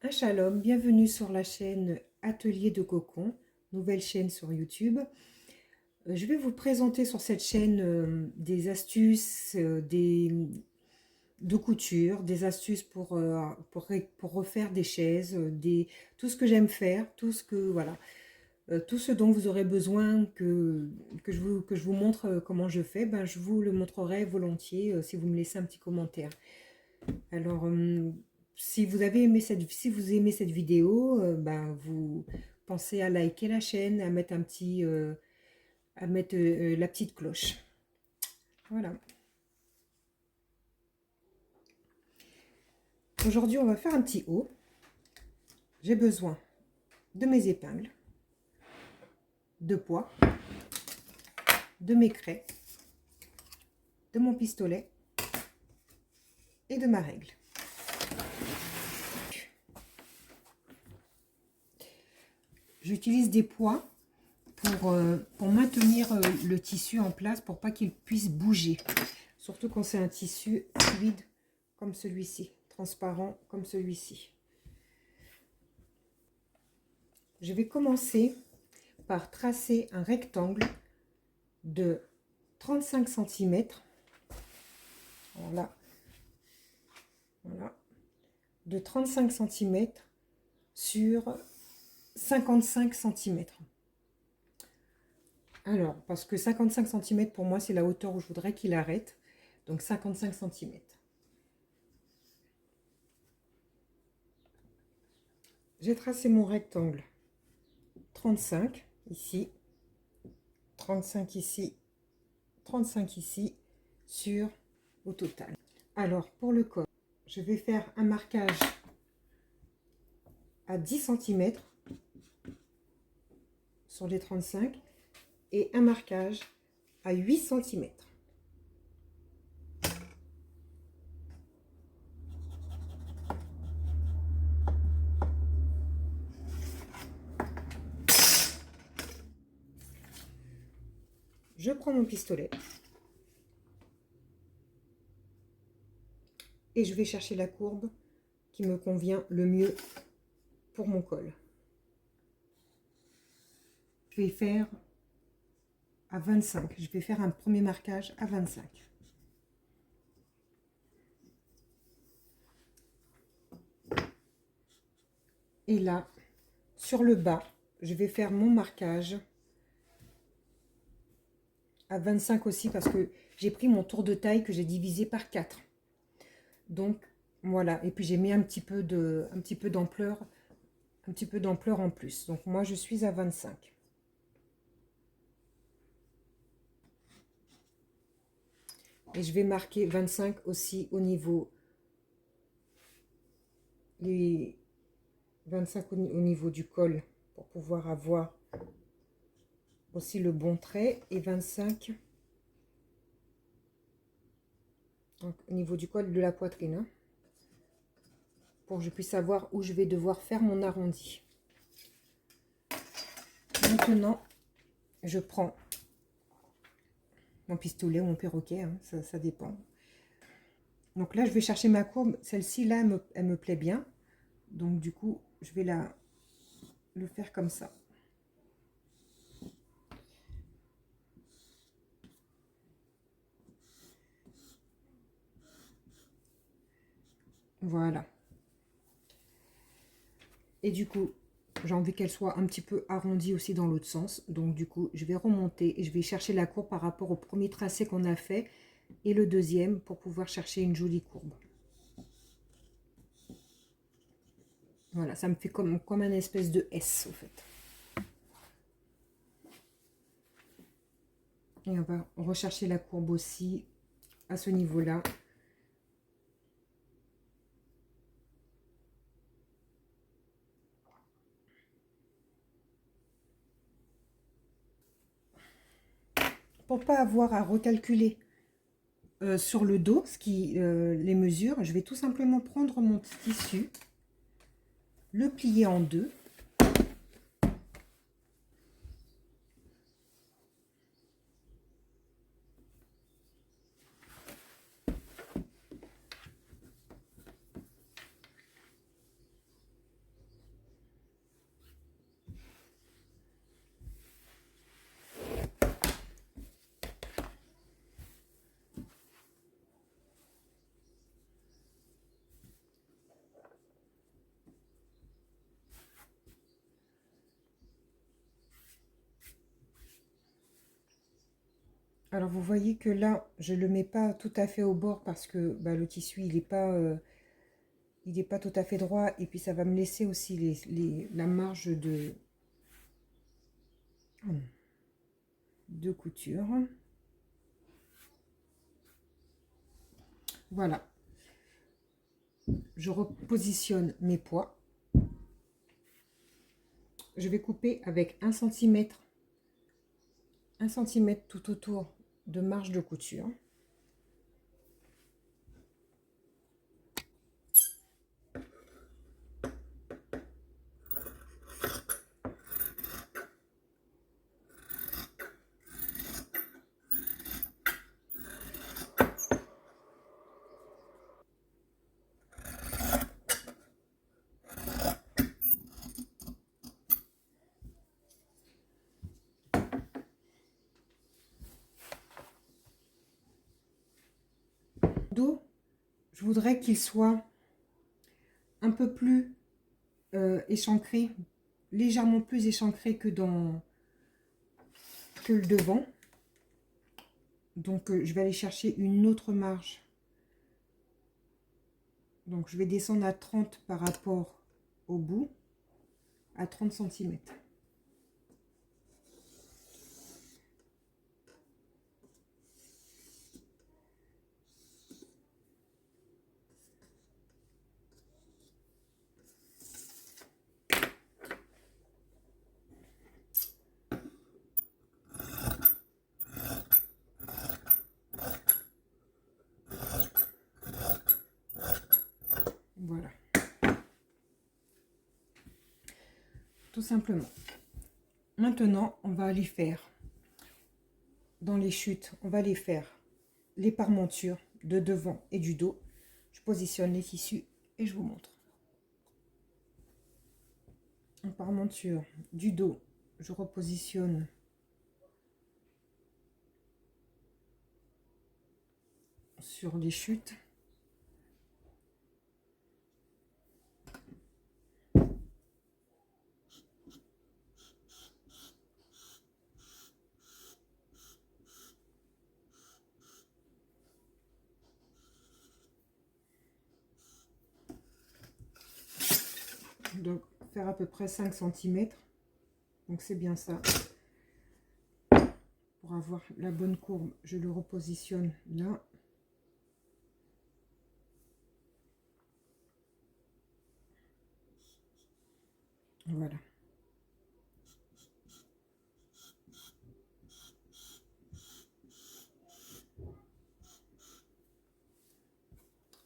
Un shalom, bienvenue sur la chaîne Atelier de Cocon, nouvelle chaîne sur YouTube. Je vais vous présenter sur cette chaîne des astuces de couture, des astuces pour refaire des chaises, tout ce que j'aime faire, tout ce dont vous aurez besoin que je vous montre comment je fais, ben, je vous le montrerai volontiers si vous me laissez un petit commentaire. Alors, si vous aimez cette vidéo, ben, vous pensez à liker la chaîne, à mettre la petite cloche. Voilà. Aujourd'hui, on va faire un petit haut. J'ai besoin de mes épingles, de poids, de mes craies, de mon pistolet et de ma règle. J'utilise des poids pour maintenir le tissu en place, pour pas qu'il puisse bouger. Surtout quand c'est un tissu fluide comme celui-ci, transparent comme celui-ci. Je vais commencer par tracer un rectangle de 35 cm. Voilà. Voilà. De 35 cm sur 55 cm. Alors, parce que 55 cm pour moi, c'est la hauteur où je voudrais qu'il arrête. Donc 55 cm. J'ai tracé mon rectangle 35 ici, 35 ici, 35 ici, sur au total. Alors, pour le col, je vais faire un marquage à 10 cm sur les 35 et un marquage à 8 cm. Je prends mon pistolet et je vais chercher la courbe qui me convient le mieux pour mon col. Je vais faire à 25. Je vais faire un premier marquage à 25. Et là, sur le bas, je vais faire mon marquage à 25 aussi parce que j'ai pris mon tour de taille que j'ai divisé par 4. Donc voilà, et puis j'ai mis un petit peu d'ampleur en plus. Donc moi je suis à 25. Et je vais marquer 25 aussi au niveau les 25 au niveau du col pour pouvoir avoir aussi le bon trait, et 25 donc, au niveau du col de la poitrine, hein, pour que je puisse savoir où je vais devoir faire mon arrondi. Maintenant, je prends mon pistolet ou mon perroquet, hein, ça dépend. Donc là, je vais chercher ma courbe. Celle-ci, là, elle me plaît bien. Donc du coup, je vais le faire comme ça. Voilà. Et du coup, j'ai envie qu'elle soit un petit peu arrondie aussi dans l'autre sens. Donc du coup, je vais remonter et je vais chercher la courbe par rapport au premier tracé qu'on a fait et le deuxième pour pouvoir chercher une jolie courbe. Voilà, ça me fait comme un espèce de S au fait. Et on va rechercher la courbe aussi à ce niveau-là. Pour pas avoir à recalculer sur le dos les mesures, je vais tout simplement prendre mon tissu, le plier en deux. Alors vous voyez que là, je ne le mets pas tout à fait au bord parce que bah, le tissu, il est pas tout à fait droit. Et puis ça va me laisser aussi la marge de couture. Voilà. Je repositionne mes poids. Je vais couper avec 1 cm tout autour de marge de couture. Dos, je voudrais qu'il soit un peu plus échancré, légèrement plus échancré que le devant. Donc je vais aller chercher une autre marge. Donc je vais descendre à 30 par rapport au bout, à 30 cm. Voilà. Tout simplement. Maintenant, on va aller faire, dans les chutes, on va aller faire les parmentures de devant et du dos. Je positionne les tissus et je vous montre. En parmenture du dos, je repositionne sur les chutes. Donc faire à peu près 5 cm. Donc c'est bien ça. Pour avoir la bonne courbe, je le repositionne là. Voilà.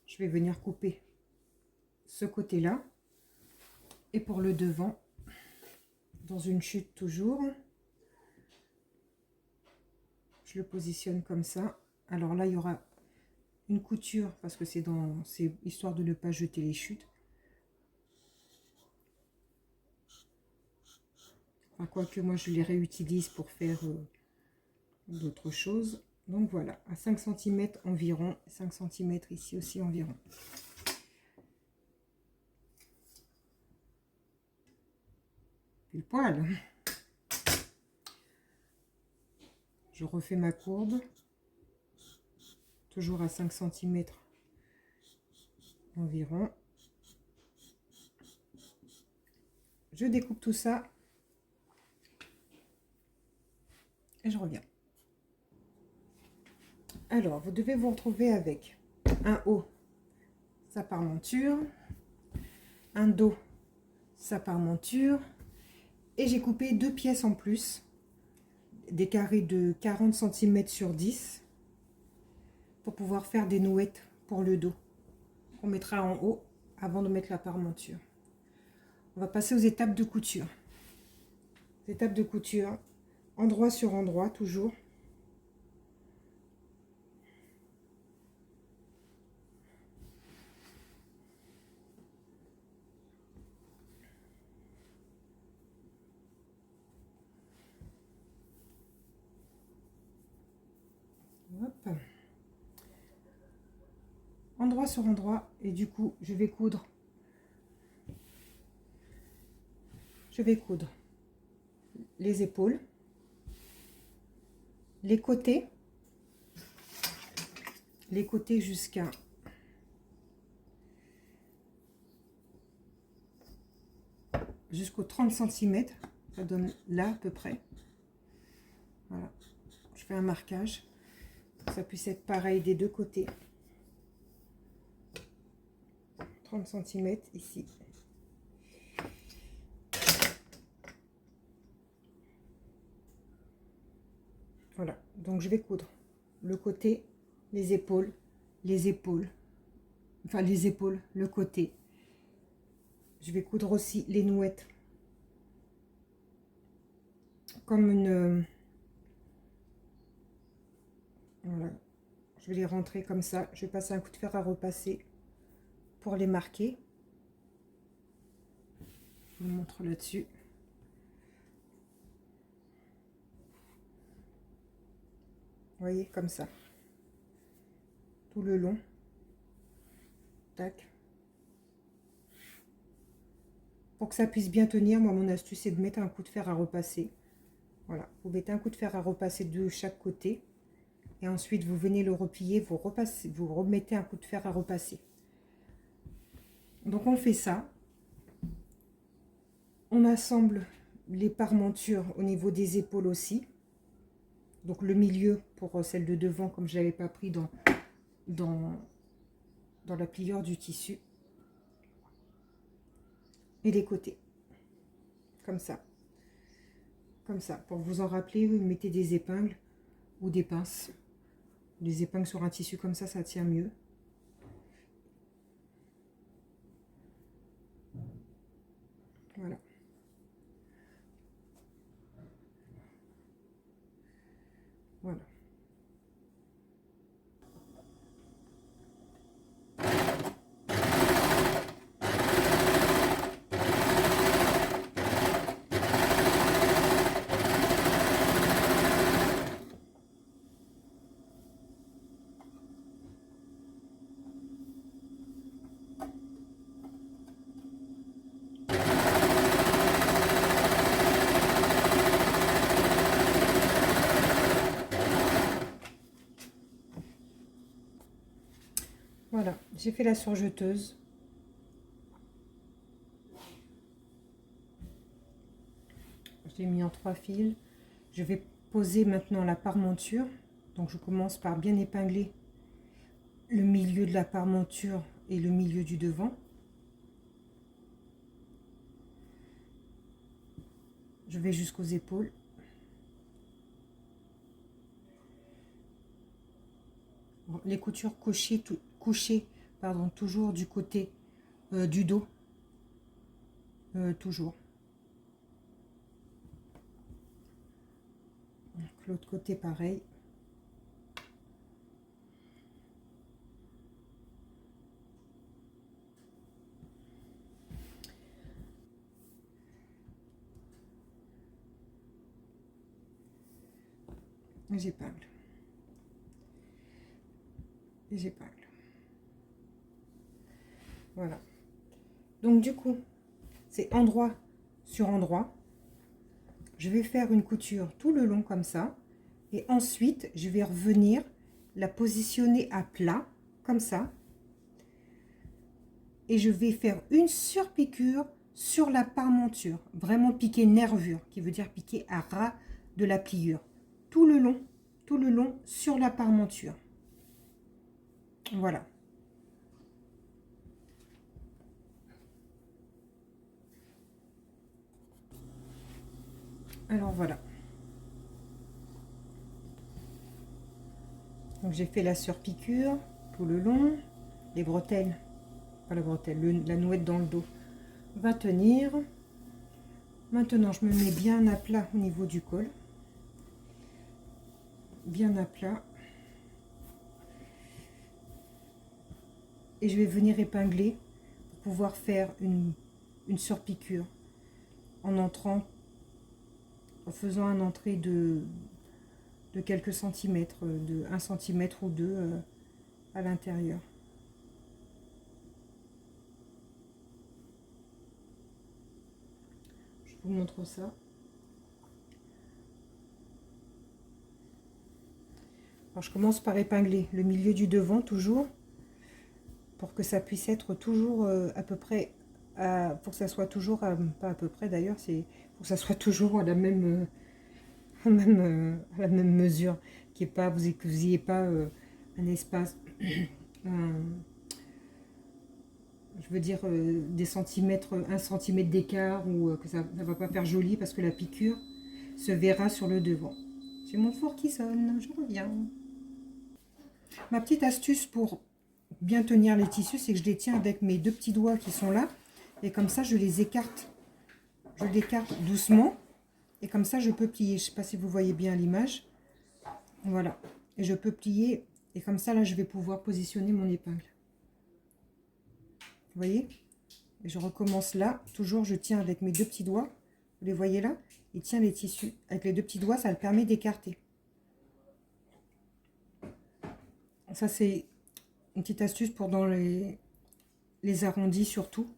Je vais venir couper ce côté-là. Et pour le devant, dans une chute toujours, je le positionne comme ça. Alors là, il y aura une couture parce que c'est histoire de ne pas jeter les chutes. Enfin, quoique moi, je les réutilise pour faire d'autres choses. Donc voilà, à 5 cm environ, 5 cm ici aussi environ. Pile poil. Je refais ma courbe, toujours à 5 cm environ. Je découpe tout ça et je reviens. Alors, vous devez vous retrouver avec un haut, sa parmenture, un dos, sa parmenture, et j'ai coupé 2 pièces en plus, des carrés de 40 cm sur 10, pour pouvoir faire des nouettes pour le dos, qu'on mettra en haut avant de mettre la parmenture. On va passer aux étapes de couture. Étapes de couture, endroit sur endroit, toujours. Hop. Endroit sur endroit, et du coup, je vais coudre. Je vais coudre les épaules, les côtés les côtés jusqu'aux 30 cm. Ça donne là à peu près. Voilà. Je fais un marquage. Pour que ça puisse être pareil des deux côtés. 30 cm ici. Voilà. Donc je vais coudre le côté, les épaules, enfin les épaules, le côté. Je vais coudre aussi les nouettes comme une... Voilà. Je vais les rentrer comme ça. Je vais passer un coup de fer à repasser pour les marquer. Je vous montre là-dessus. Vous voyez, comme ça. Tout le long. Tac. Pour que ça puisse bien tenir, moi, mon astuce, c'est de mettre un coup de fer à repasser. Voilà. Vous mettez un coup de fer à repasser de chaque côté. Et ensuite, vous venez le replier, vous remettez un coup de fer à repasser. Donc, on fait ça. On assemble les parmentures au niveau des épaules aussi. Donc, le milieu pour celle de devant, comme je ne l'avais pas pris dans la pliure du tissu. Et les côtés. Comme ça. Comme ça. Pour vous en rappeler, vous mettez des épingles ou des pinces. Les épingles sur un tissu comme ça tient mieux. Voilà. Voilà. Voilà, j'ai fait la surjeteuse. Je l'ai mis en 3 fils. Je vais poser maintenant la parmenture. Donc je commence par bien épingler le milieu de la parmenture et le milieu du devant. Je vais jusqu'aux épaules. Bon, les coutures couchées, pardon, toujours du côté du dos. Toujours. L'autre côté pareil. J'épingle. Et j'épingle. Voilà. Donc du coup, c'est endroit sur endroit. Je vais faire une couture tout le long comme ça. Et ensuite, je vais revenir la positionner à plat, comme ça. Et je vais faire une surpiqûre sur la parmenture. Vraiment piquer nervure, qui veut dire piquer à ras de la pliure. Tout le long sur la parmenture. Voilà. Alors voilà. Donc j'ai fait la surpiqûre tout le long. Les bretelles, pas la bretelle, la nouette dans le dos va tenir. Maintenant je me mets bien à plat au niveau du col. Bien à plat. Et je vais venir épingler pour pouvoir faire une surpiqûre en entrant, en faisant un entrée de quelques centimètres, de 1 cm ou 2 à l'intérieur. Je vous montre ça. Alors, je commence par épingler le milieu du devant toujours, pour que ça puisse être toujours à peu près, pour que ça soit toujours, pas à peu près d'ailleurs, c'est pour que ça soit toujours à la même, à la même mesure, qu'il n'y ait pas, que vous n'ayez pas un espace, je veux dire des centimètres, 1 cm d'écart, ou que ça ne va pas faire joli parce que la piqûre se verra sur le devant. J'ai mon four qui sonne, je reviens. Ma petite astuce pour bien tenir les tissus, c'est que je les tiens avec mes 2 petits doigts qui sont là, et comme ça je les écarte. Je l'écarte doucement, et comme ça je peux plier. Je ne sais pas si vous voyez bien l'image. Voilà, et je peux plier, et comme ça là je vais pouvoir positionner mon épingle. Vous voyez? Et je recommence là, toujours je tiens avec mes 2 petits doigts. Vous les voyez là? Il tient les tissus. Avec les 2 petits doigts, ça le permet d'écarter. Ça c'est une petite astuce pour dans les arrondis surtout.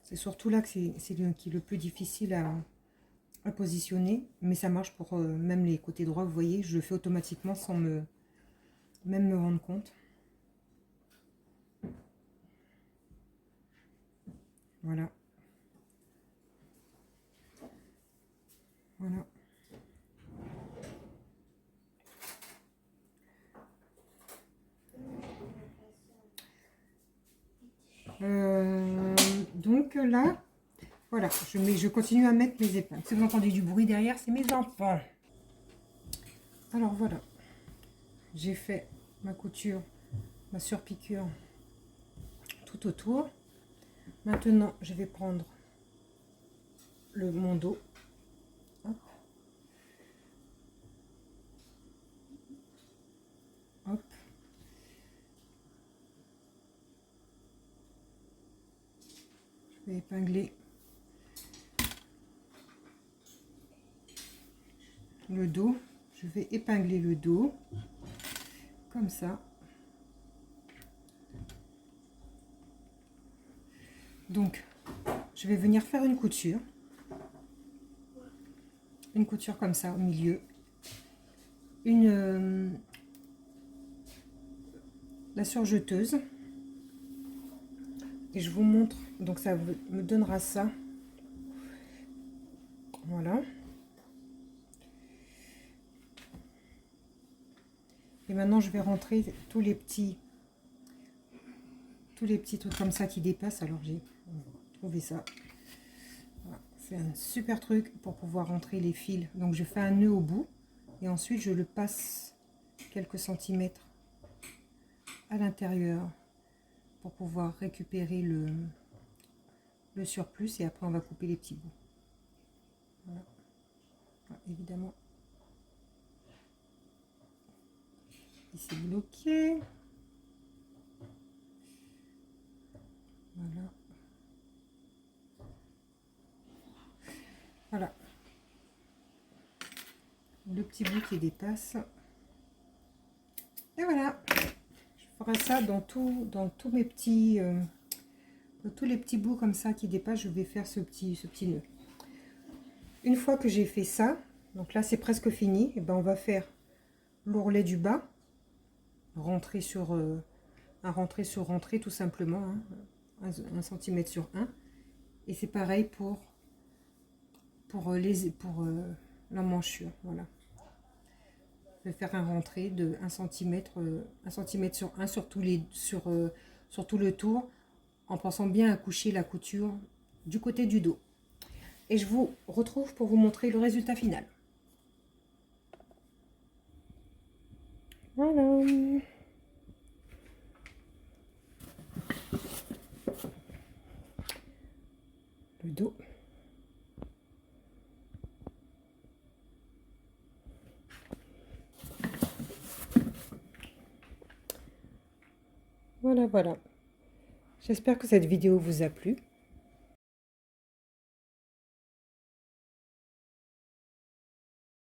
C'est surtout là que c'est le plus difficile à positionner. Mais ça marche pour même les côtés droits. Vous voyez, je le fais automatiquement sans même me rendre compte. Voilà. Voilà. Donc là, voilà, je continue à mettre mes épingles. Si vous entendez du bruit derrière, c'est mes enfants. Alors voilà, j'ai fait ma couture, ma surpiqûre tout autour. Maintenant, je vais prendre mon dos. Hop. Hop. Je vais épingler le dos. Je vais épingler le dos comme ça. Donc, je vais venir faire une couture comme ça au milieu, la surjeteuse, et je vous montre. Donc ça me donnera ça. Voilà. Et maintenant je vais rentrer tous les petits trucs comme ça qui dépassent. Alors j'ai trouvé ça. Voilà. C'est un super truc pour pouvoir rentrer les fils. Donc je fais un nœud au bout et ensuite je le passe quelques centimètres à l'intérieur pour pouvoir récupérer le surplus, et après on va couper les petits bouts. Voilà. Voilà, évidemment, c'est bloqué. Voilà. Voilà. Le petit bout qui dépasse. Et voilà. Je ferai ça dans tous mes petits... tous les petits bouts comme ça qui dépassent, je vais faire ce petit nœud. Une fois que j'ai fait ça, donc là c'est presque fini, et ben on va faire l'ourlet du bas, rentrer sur rentrée tout simplement, hein, 1 cm sur 1, et c'est pareil pour l'emmanchure. Voilà, je vais faire un rentré de 1 cm, 1 cm sur 1 sur tout le tour, en pensant bien à coucher la couture du côté du dos. Et je vous retrouve pour vous montrer le résultat final. Voilà. Le dos. Voilà, voilà. J'espère que cette vidéo vous a plu.